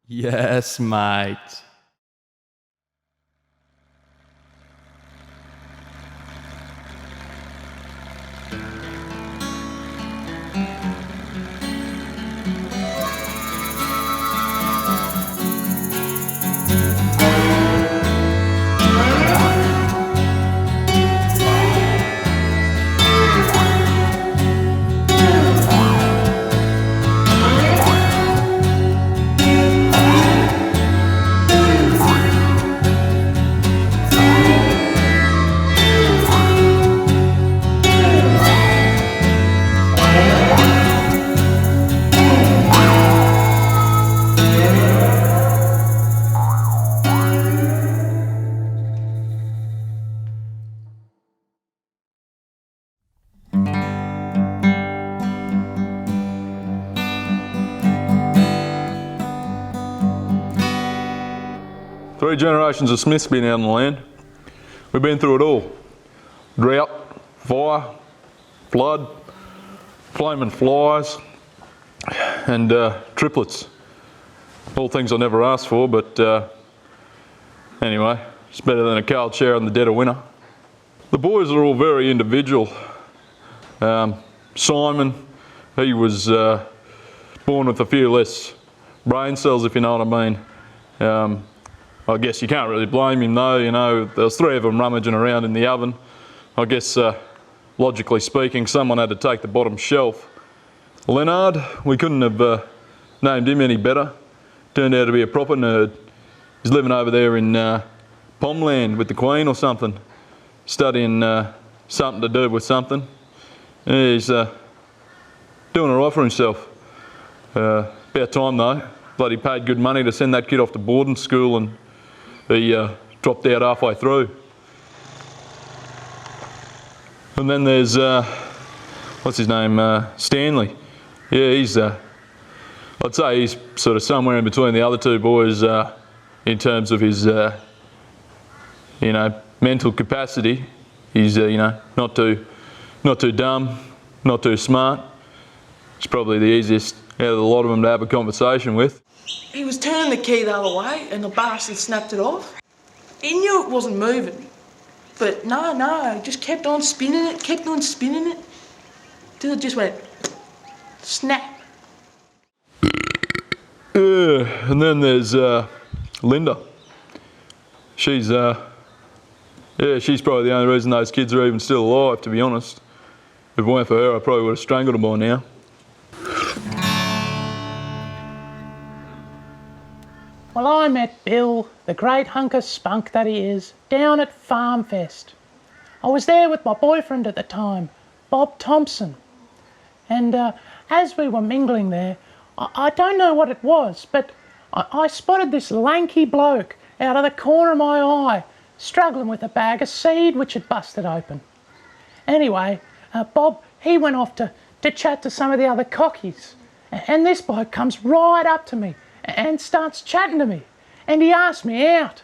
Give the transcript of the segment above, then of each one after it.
Yes, mate. Three generations of Smiths been out on the land. We've been through it all. Drought, fire, flood, flaming flies, and triplets. All things I never asked for, but anyway, it's better than a cold shower in the dead of winter. The boys are all very individual. Simon, he was born with a few less brain cells, if you know what I mean. I guess you can't really blame him though, you know, there was three of them rummaging around in the oven. I guess, logically speaking, someone had to take the bottom shelf. Leonard, we couldn't have named him any better. Turned out to be a proper nerd. He's living over there in Pomland with the Queen or something, studying something to do with something. He's doing all right for himself. About time though. Bloody paid good money to send that kid off to boarding school, and he dropped out halfway through. And then there's, what's his name, Stanley. Yeah, he's, I'd say he's sort of somewhere in between the other two boys in terms of his, you know, mental capacity. He's, you know, not too dumb, not too smart. It's probably the easiest out of the lot of them to have a conversation with. He was turning the key the other way and the bastard snapped it off. He knew it wasn't moving, but no, just kept on spinning it, till it just went snap. And then there's Linda. She's, yeah, she's probably the only reason those kids are even still alive, to be honest. If it weren't for her, I probably would have strangled them by now. Well, I met Bill, the great hunk of spunk that he is, down at Farm Fest. I was there with my boyfriend at the time, Bob Thompson. And as we were mingling there, I don't know what it was, but I spotted this lanky bloke out of the corner of my eye, struggling with a bag of seed which had busted open. Anyway, Bob, he went off to chat to some of the other cockies, and this bloke comes right up to me and starts chatting to me, and he asked me out.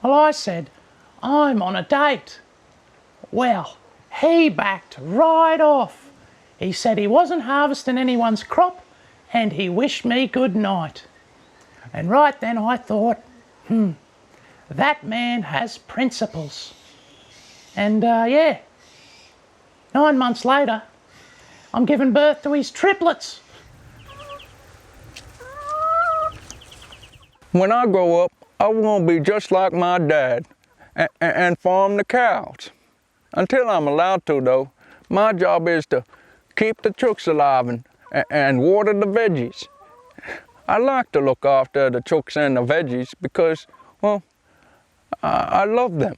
Well, I said, I'm on a date. Well, he backed right off. He said he wasn't harvesting anyone's crop, and he wished me good night. And right then I thought, that man has principles. And yeah, 9 months later, I'm giving birth to his triplets. When I grow up, I want to be just like my dad and farm the cows. Until I'm allowed to, though, my job is to keep the chooks alive and water the veggies. I like to look after the chooks and the veggies because, well, I love them.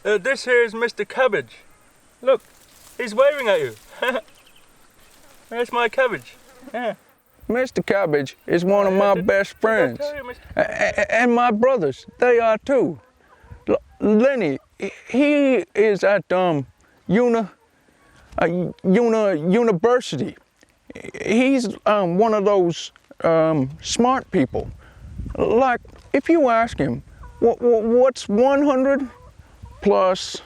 This here is Mr. Cabbage. Look, he's waving at you. That's my cabbage. Yeah. Mr. Cabbage is one of my best friends, and my brothers, they are too. Lenny, he is at university. He's one of those smart people. Like, if you ask him, what's 100 plus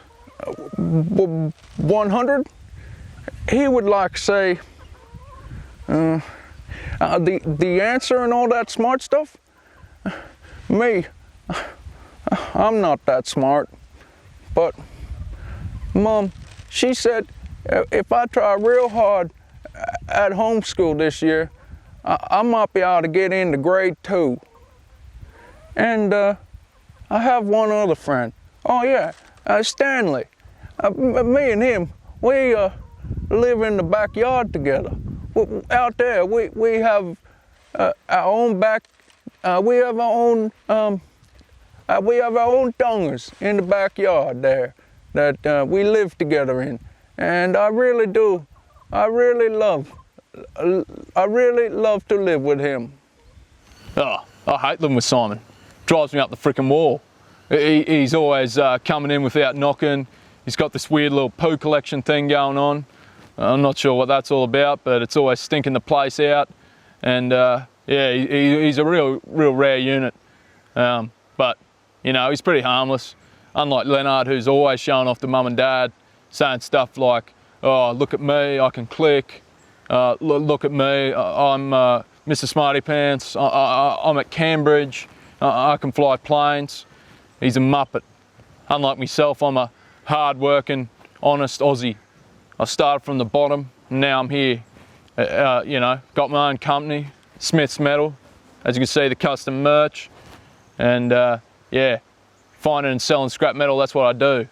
100? He would like say, The answer and all that smart stuff? Me, I'm not that smart. But Mom, she said if I try real hard at homeschool this year, I might be able to get into grade 2. And I have one other friend. Oh yeah, Stanley. Me and him, we live in the backyard together. Out there, we have our own we have our own dungers in the backyard there that we live together in. And I really love to live with him. Oh, I hate living with Simon. Drives me up the frickin' wall. He's always coming in without knocking. He's got this weird little poo collection thing going on. I'm not sure what that's all about, but it's always stinking the place out. And yeah, he's a real rare unit. But, you know, he's pretty harmless. Unlike Leonard, who's always showing off to Mum and Dad, saying stuff like, oh, look at me, I can click. Look at me, I'm Mr. Smarty Pants. I'm at Cambridge. I can fly planes. He's a muppet. Unlike myself, I'm a hard-working, honest Aussie. I started from the bottom, and now I'm here. You know, got my own company, Smith's Metal. As you can see, the custom merch. And yeah, finding and selling scrap metal, that's what I do.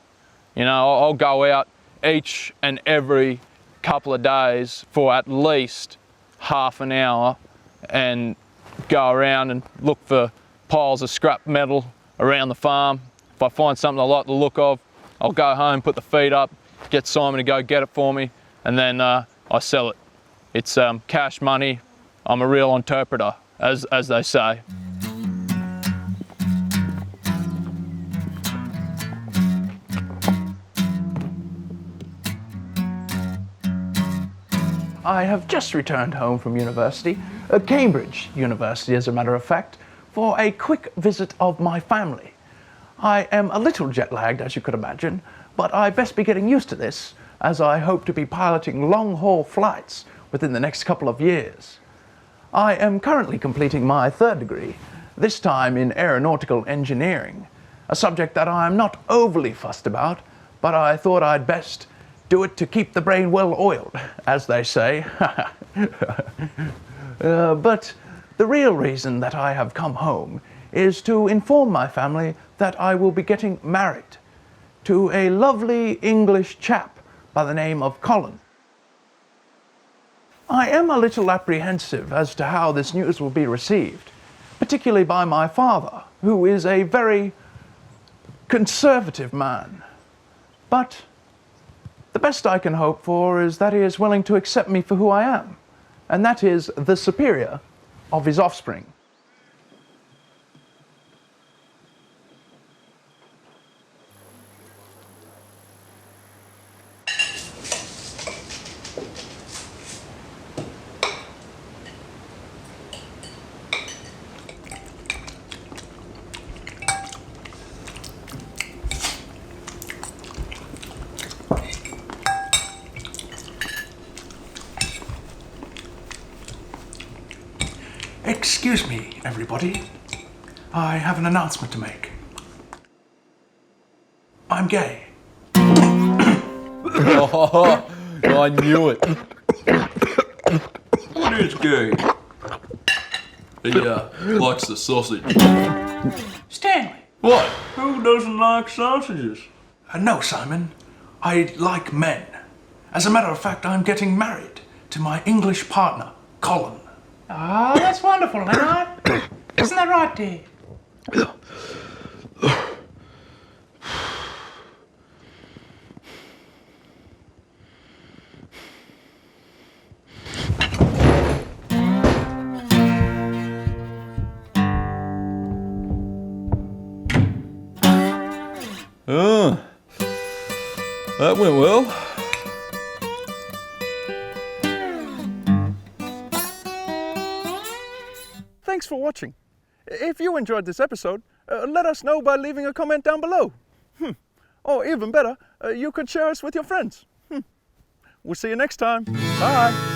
You know, I'll go out each and every couple of days for at least half an hour and go around and look for piles of scrap metal around the farm. If I find something I like the look of, I'll go home, put the feed up, get Simon to go get it for me, and then I sell it. It's cash money. I'm a real interpreter, as they say. I have just returned home from university, Cambridge University as a matter of fact, for a quick visit of my family. I am a little jet lagged, as you could imagine, but I best be getting used to this, as I hope to be piloting long-haul flights within the next couple of years. I am currently completing my 3rd degree, this time in aeronautical engineering, a subject that I am not overly fussed about, but I thought I'd best do it to keep the brain well oiled, as they say. But the real reason that I have come home is to inform my family that I will be getting married to a lovely English chap by the name of Colin. I am a little apprehensive as to how this news will be received, particularly by my father, who is a very conservative man. But the best I can hope for is that he is willing to accept me for who I am, and that is the superior of his offspring. Excuse me, everybody. I have an announcement to make. I'm gay. Oh, I knew it. What is gay? He likes the sausage. Stanley! What? Who doesn't like sausages? No, Simon. I like men. As a matter of fact, I'm getting married to my English partner, Colin. Oh, that's wonderful, Leonard. Isn't that right, dear? That went well. Thanks for watching. If you enjoyed this episode, let us know by leaving a comment down below. Or even better, you could share us with your friends. We'll see you next time. Bye.